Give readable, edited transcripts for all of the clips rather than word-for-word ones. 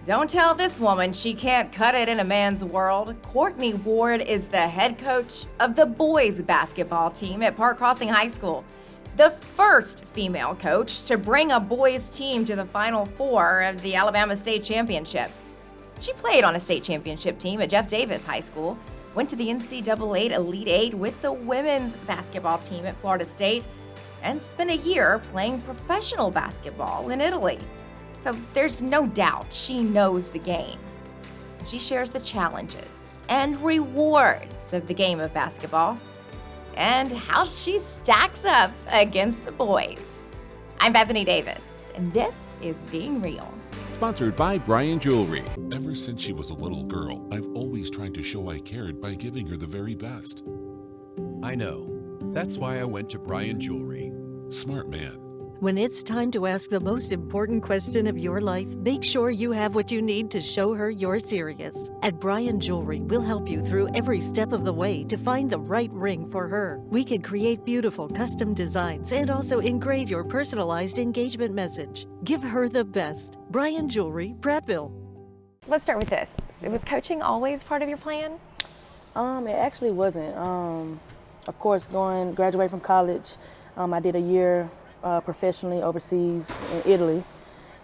Don't tell this woman she can't cut it in a man's world. Courtney Ward is the head coach of the boys basketball team at Park Crossing High School, the first female coach to bring a boys team to the Final Four of the Alabama State Championship. She played on a state championship team at Jeff Davis High School, went to the NCAA Elite Eight with the women's basketball team at Florida State, and spent a year playing professional basketball in Italy. So there's no doubt she knows the game. She shares the challenges and rewards of the game of basketball and how she stacks up against the boys. I'm Bethany Davis, and this is Being Real. Sponsored by Brian Jewelry. Ever since she was a little girl, I've always tried to show I cared by giving her the very best. I know. That's why I went to Brian Jewelry. Smart man. When it's time to ask the most important question of your life, make sure you have what you need to show her you're serious. At Brian Jewelry, we'll help you through every step of the way to find the right ring for her. We can create beautiful custom designs and also engrave your personalized engagement message. Give her the best. Brian Jewelry, Prattville. Let's start with this. Was coaching always part of your plan? It actually wasn't. Of course, graduate from college, I did a year professionally overseas in Italy,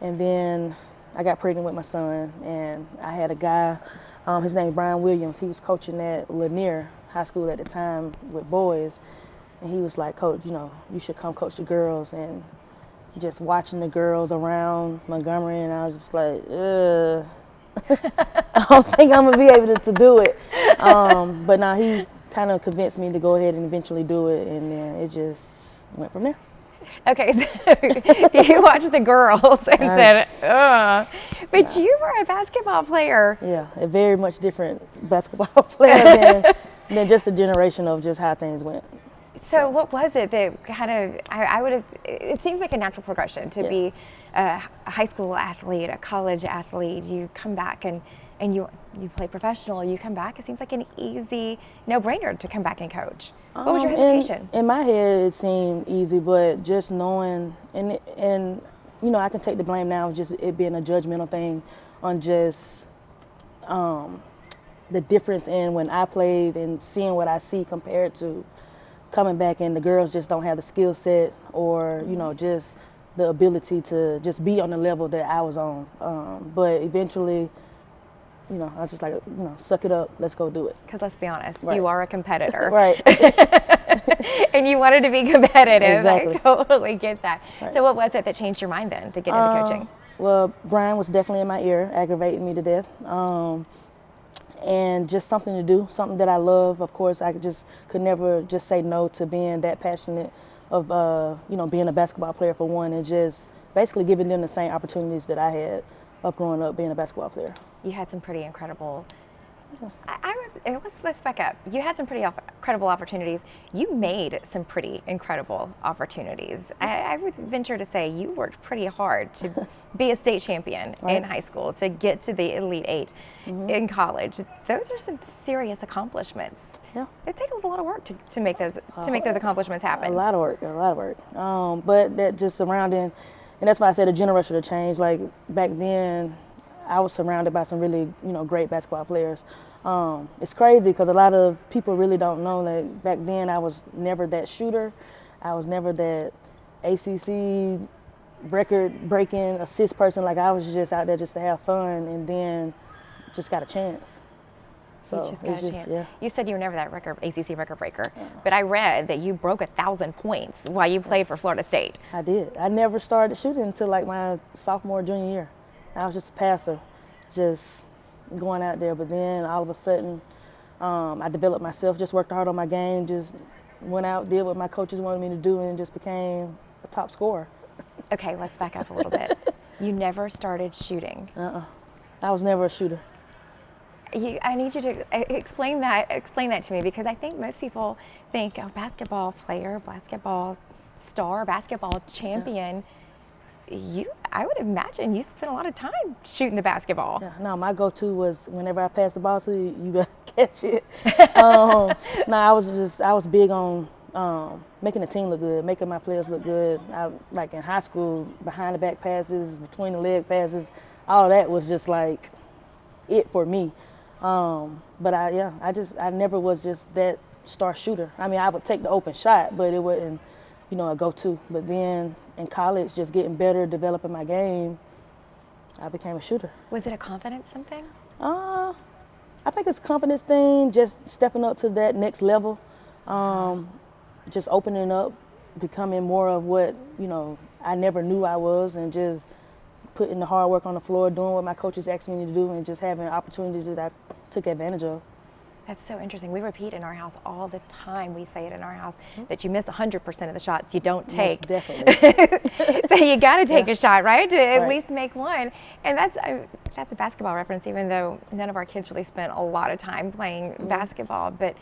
and then I got pregnant with my son, and I had a guy, his name is Brian Williams. He was coaching at Lanier High School at the time with boys, and he was like, "Coach, you should come coach the girls." And just watching the girls around Montgomery, and I was just like, I don't think I'm gonna be able to do it. But now he kind of convinced me to go ahead and eventually do it, and then it just went from there. Okay, so you watched the girls and said, ugh. But you were a basketball player. Yeah, a very much different basketball player than just a generation of just how things went. So what was it that kind of, I would have, it seems like a natural progression to be a high school athlete, a college athlete. You come back and you play professional, you come back, it seems like an easy no-brainer to come back and coach. What was your hesitation? In my head, it seemed easy, but just knowing, and I can take the blame now of just it being a judgmental thing on just the difference in when I played and seeing what I see compared to coming back, and the girls just don't have the skill set or, just the ability to just be on the level that I was on. But eventually, I was just like, suck it up, let's go do it. Because let's be honest, Right. you are a competitor. Right. And you wanted to be competitive. Exactly. I totally get that. Right. So what was it that changed your mind then to get into coaching? Well, Brian was definitely in my ear, aggravating me to death. And just something to do, something that I love. Of course, I could never just say no to being that passionate of, being a basketball player for one, and just basically giving them the same opportunities that I had of growing up being a basketball player. You had some pretty incredible, let's back up. You had some pretty incredible opportunities. You made some pretty incredible opportunities. I would venture to say you worked pretty hard to be a state champion in high school, to get to the Elite Eight in college. Those are some serious accomplishments. Yeah. It takes a lot of work to make those accomplishments happen. A lot of work. But that just surrounding, and that's why I said a generational change. Like back then, I was surrounded by some really, great basketball players. It's crazy because a lot of people really don't know that back then I was never that shooter. I was never that ACC record-breaking assist person. Like I was just out there just to have fun, and then just got a chance. So You just got a chance. Yeah. You said you were never that ACC record breaker, but I read that you broke 1,000 points while you played for Florida State. I did. I never started shooting until like my sophomore, junior year. I was just a passer, just going out there. But then all of a sudden, I developed myself, just worked hard on my game, just went out, did what my coaches wanted me to do, and just became a top scorer. Okay, let's back up a little bit. You never started shooting. I was never a shooter. I need you to explain that to me, because I think most people think, basketball player, basketball star, basketball champion. I would imagine you spent a lot of time shooting the basketball. Yeah, no, my go-to was whenever I passed the ball to you, you better catch it. No, I was big on making the team look good, making my players look good. Like in high school, behind the back passes, between the leg passes, all of that was just like it for me. But I never was just that star shooter. I mean, I would take the open shot, but it wasn't, a go-to. But then in college, just getting better, developing my game, I became a shooter. Was it a confidence something? I think it's a confidence thing, just stepping up to that next level, just opening up, becoming more of what, I never knew I was, and just putting the hard work on the floor, doing what my coaches asked me to do, and just having opportunities that I took advantage of. That's so interesting. We repeat in our house all the time. We say it in our house that you miss 100% of the shots you don't take. Most definitely. So you got to take a shot, right? To at least make one. And that's a basketball reference, even though none of our kids really spent a lot of time playing basketball. But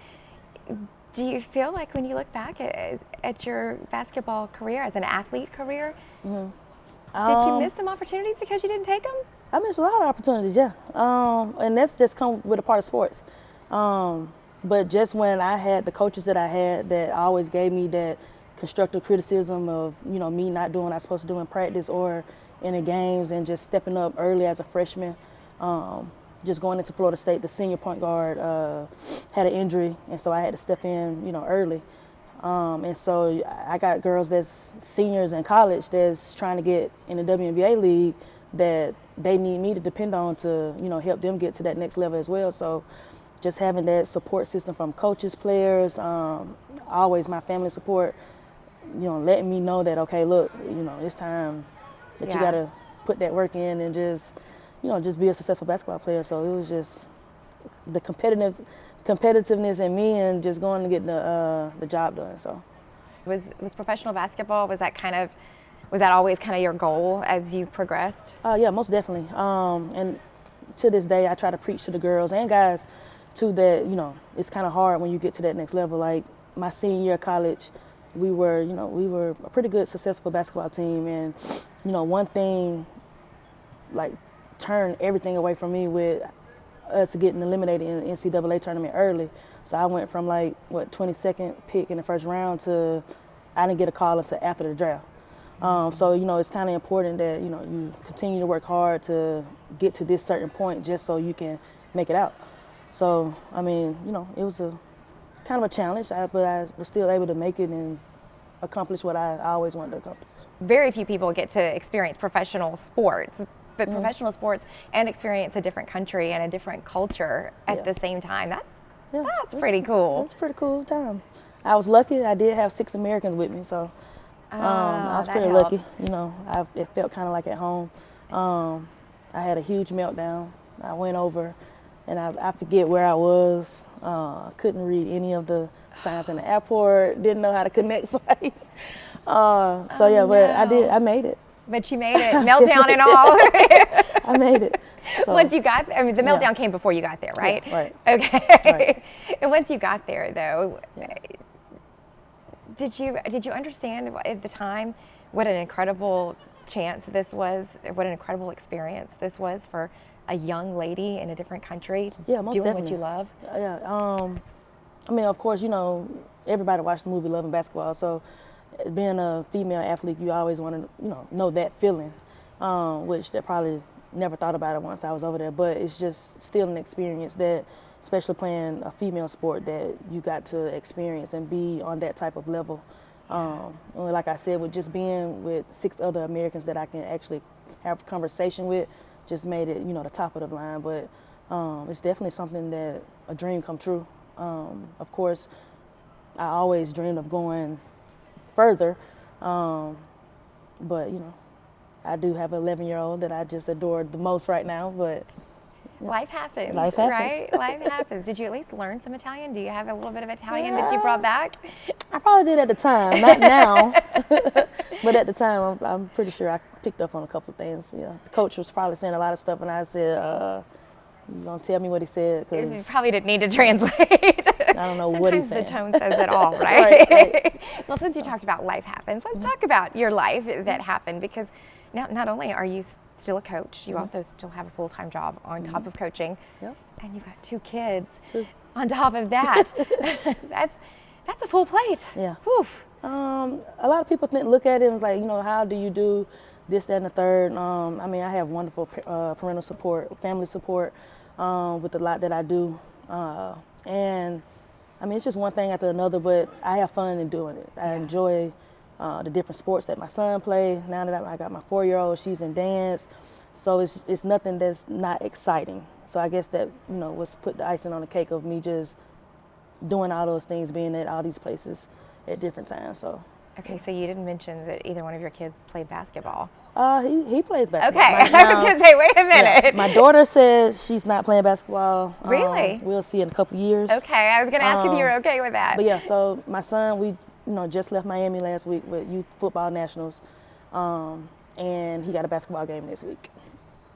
do you feel like when you look back at your basketball career, as an athlete career, did you miss some opportunities because you didn't take them? I missed a lot of opportunities, yeah. And that's just come with a part of sports. But just when I had the coaches that I had that always gave me that constructive criticism of, me not doing what I was supposed to do in practice or in the games, and just stepping up early as a freshman, just going into Florida State, the senior point guard had an injury, and so I had to step in, early. And so I got girls that's seniors in college that's trying to get in the WNBA league that they need me to depend on to, help them get to that next level as well. So just having that support system from coaches, players, always my family support, letting me know that, okay, look, it's time that you got to put that work in and just, just be a successful basketball player. So it was just the competitiveness in me and just going to get the job done. So was professional basketball, was that always kind of your goal as you progressed? Yeah, most definitely. And to this day, I try to preach to the girls and guys too that, it's kind of hard when you get to that next level. Like my senior year of college, we were a pretty good, successful basketball team. And, one thing like turned everything away from me with us getting eliminated in the NCAA tournament early. So I went from 22nd pick in the first round to I didn't get a call until after the draft. So, it's kind of important that, you continue to work hard to get to this certain point just so you can make it out. So, I mean, it was a kind of a challenge, but I was still able to make it and accomplish what I always wanted to accomplish. Very few people get to experience professional sports, but professional sports and experience a different country and a different culture at the same time. That's pretty cool. It's a pretty cool time. I was lucky. I did have 6 Americans with me, so I was pretty lucky. It felt kind of like at home. I had a huge meltdown. I went over, and I forget where I was. Couldn't read any of the signs in the airport. Didn't know how to connect flights. But I made it. But you made it, meltdown and all. I made it. So, once you got, the meltdown came before you got there, right? Yeah, right. Okay. Right. And once you got there, though, did you understand at the time what an incredible chance this was, what an incredible experience this was for a young lady in a different country doing definitely what you love? Yeah. I mean, of course, everybody watched the movie Love and Basketball, so being a female athlete, you always want to, know that feeling, which they probably never thought about it once I was over there, but it's just still an experience that, especially playing a female sport, that you got to experience and be on that type of level. Like I said, with just being with 6 other Americans that I can actually have a conversation with, just made it, the top of the line. But it's definitely something that a dream come true. Of course, I always dreamed of going further, but I do have an 11-year-old that I just adore the most right now. But life happens, life happens. Right? Life happens. Did you at least learn some Italian? Do you have a little bit of Italian that you brought back? I probably did at the time, not now, but at the time, I'm pretty sure I picked up on a couple of things. The coach was probably saying a lot of stuff, and I said, you gonna tell me what he said? You probably didn't need to translate. I don't know what he's saying. Sometimes the tone says it all, right? right. Well, since you talked about life happens, let's talk about your life that happened, because now not only are you still a coach, you also still have a full-time job on top of coaching, and you've got 2 kids on top of that. That's a full plate. Yeah. Woof. A lot of people look at it and like, how do you do this, that, and the third? I mean, I have wonderful parental support, family support with the lot that I do. And I mean, it's just one thing after another, but I have fun in doing it. I enjoy the different sports that my son plays. Now that I got my 4-year-old, she's in dance. So it's nothing that's not exciting. So I guess that, was put the icing on the cake of me just doing all those things, being at all these places at different times. So. Okay, so you didn't mention that either one of your kids played basketball. He plays basketball. Okay, I was gonna say, wait a minute. Yeah, my daughter says she's not playing basketball. Really? We'll see in a couple of years. Okay, I was gonna ask if you were okay with that. But yeah, so my son, we just left Miami last week with youth football nationals, and he got a basketball game this week.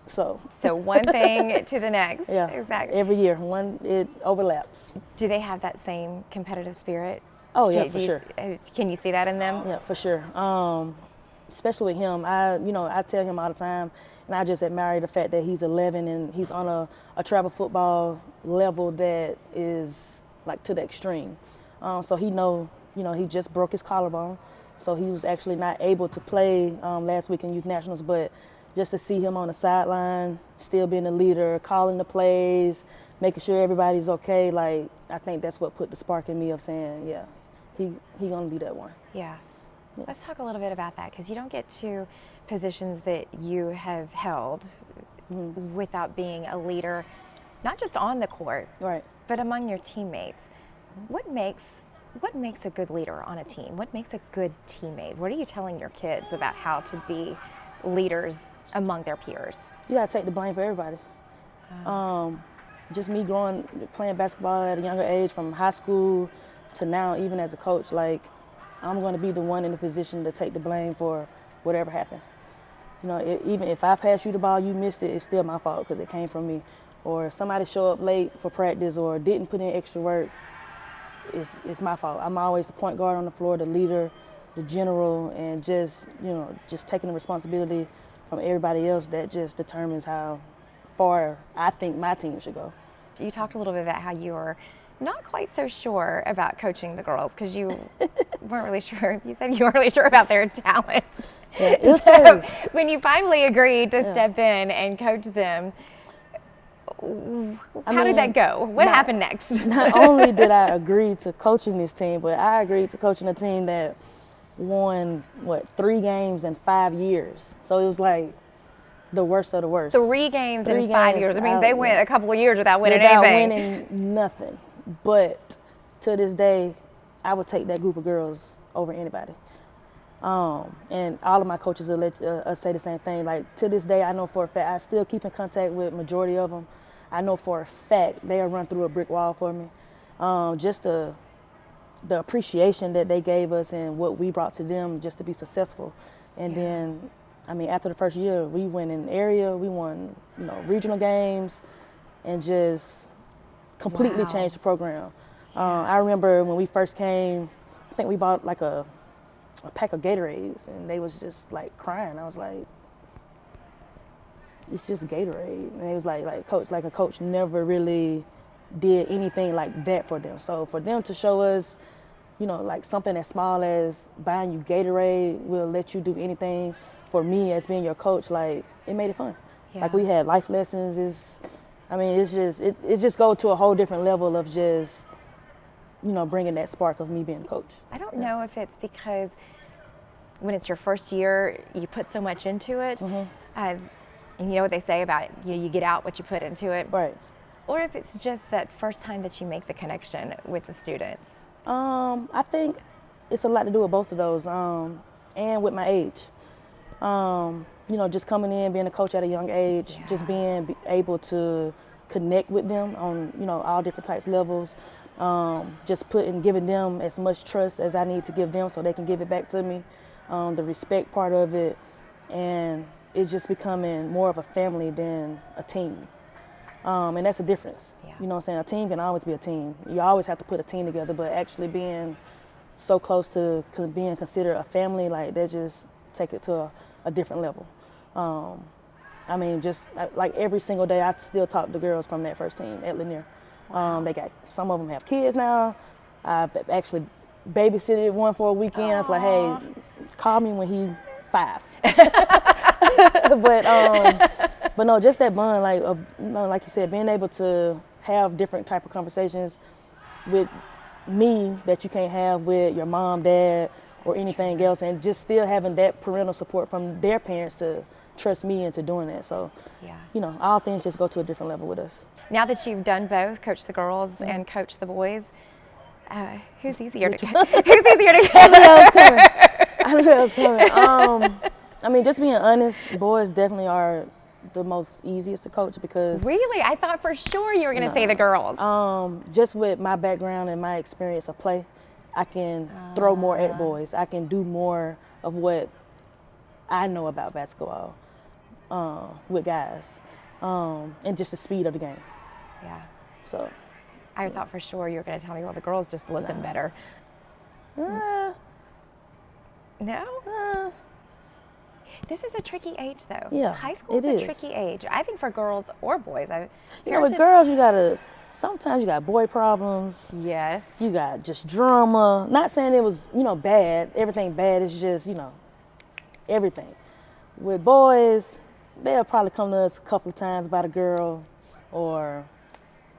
So one thing to the next. Yeah, exactly. every year, it overlaps. Do they have that same competitive spirit? Oh yeah, for sure. Can you see that in them? Yeah, for sure. Especially with him, I tell him all the time, and I just admire the fact that he's 11 and he's on a travel football level that is like to the extreme. So he just broke his collarbone, so he was actually not able to play last week in youth nationals. But just to see him on the sideline, still being a leader, calling the plays, making sure everybody's okay, like I think that's what put the spark in me of saying, yeah, he gonna be that one. Yeah. Let's talk a little bit about that, because you don't get to positions that you have held without being a leader, not just on the court, right, but among your teammates. What makes a good leader on a team? What makes a good teammate? What are you telling your kids about how to be leaders among their peers? You gotta take the blame for everybody. Just me playing basketball at a younger age, from high school to now, even as a coach, like I'm going to be the one in the position to take the blame for whatever happened. Even if I pass you the ball, you missed it, it's still my fault because it came from me. Or if somebody show up late for practice or didn't put in extra work, it's my fault. I'm always the point guard on the floor, the leader, the general, and just taking the responsibility from everybody else. That just determines how far I think my team should go. You talked a little bit about how you were not quite so sure about coaching the girls because you weren't really sure. You said you weren't really sure about their talent. Yeah, so when you finally agreed to step in and coach them, how did that go? What happened next? Not only did I agree to coaching this team, but I agreed to coaching a team that won, 3 games in 5 years. So it was like the worst of the worst. 3 games in 5 years. It means they went a couple of years without winning without anything. Winning nothing. But to this day, I would take that group of girls over anybody. And all of my coaches will say the same thing. Like, to this day, I know for a fact, I still keep in contact with majority of them. I know for a fact they'll run through a brick wall for me. Just the appreciation that they gave us and what we brought to them just to be successful. And then, I mean, after the first year, we went in area, we won, regional games, and just completely changed the program. I remember when we first came, I think we bought like a pack of Gatorades, and they was just like crying. I was like, it's just Gatorade. And it was like a coach never really did anything like that for them. So for them to show us, like something as small as buying you Gatorade will let you do anything, for me as being your coach, like it made it fun. Yeah. Like we had life lessons. It just goes to a whole different level of just, bringing that spark of me being a coach. I don't know if it's because when it's your first year, you put so much into it. And you know what they say about you get out what you put into it. Right. Or if it's just that first time that you make the connection with the students. I think it's a lot to do with both of those, and with my age. Just coming in, being a coach at a young age, just being able to connect with them on, all different types of levels. Just giving them as much trust as I need to give them so they can give it back to me. The respect part of it, and it's just becoming more of a family than a team. And that's a difference. Yeah. You know what I'm saying? A team can always be a team. You always have to put a team together, but actually being so close to being considered a family, like that just take it to a different level. Just like every single day, I still talk to girls from that first team at Lanier. They got, some of them have kids now. I've actually babysitted one for a weekend. I was like, hey, call me when he's 5. But no, just that bond, like like you said, being able to have different type of conversations with me that you can't have with your mom, dad, or anything else, and just still having that parental support from their parents to trust me into doing that. So, all things just go to a different level with us. Now that you've done both, coach the girls and coach the boys, who's easier to who's easier to I knew that was coming. I mean, just being honest, boys definitely are the most easiest to coach because Really? I thought for sure you were going to say the girls. just with my background and my experience of play, I can throw more at boys. I can do more of what I know about basketball with guys, and just the speed of the game. Yeah. So I thought for sure you were going to tell me, well, the girls just listen better. No? This is a tricky age, though. Yeah, High school is it a is. tricky age. I think for girls or boys. with girls, sometimes you got boy problems. Yes. You got just drama. Not saying it was, bad. Everything bad is just, everything. With boys, they'll probably come to us a couple of times about a girl, or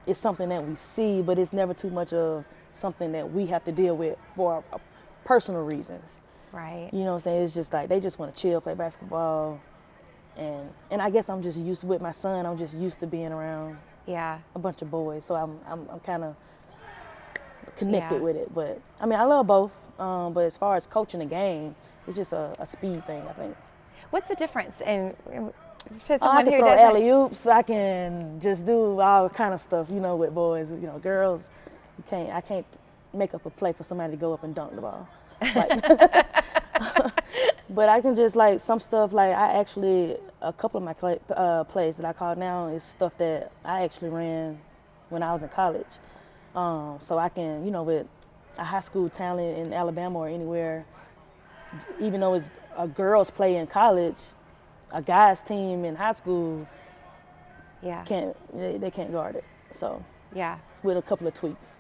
it's something that we see, but it's never too much of something that we have to deal with for personal reasons. Right. You know what I'm saying? It's just like they just want to chill, play basketball, and I guess I'm just used to, with my son, I'm just used to being around a bunch of boys, so I'm kind of connected with it. But I mean, I love both. But as far as coaching the game, it's just a speed thing, I think. What's the difference to I someone can who throw doesn't? alley-oops. I can just do all kind of stuff, with boys. Girls, I can't make up a play for somebody to go up and dunk the ball. Like, but I can just, like, some stuff, like, a couple of my plays that I call now is stuff that I actually ran when I was in college. So I can, with a high school talent in Alabama or anywhere, even though it's a girls play in college, a guys team in high school they can't guard it. So with a couple of tweaks,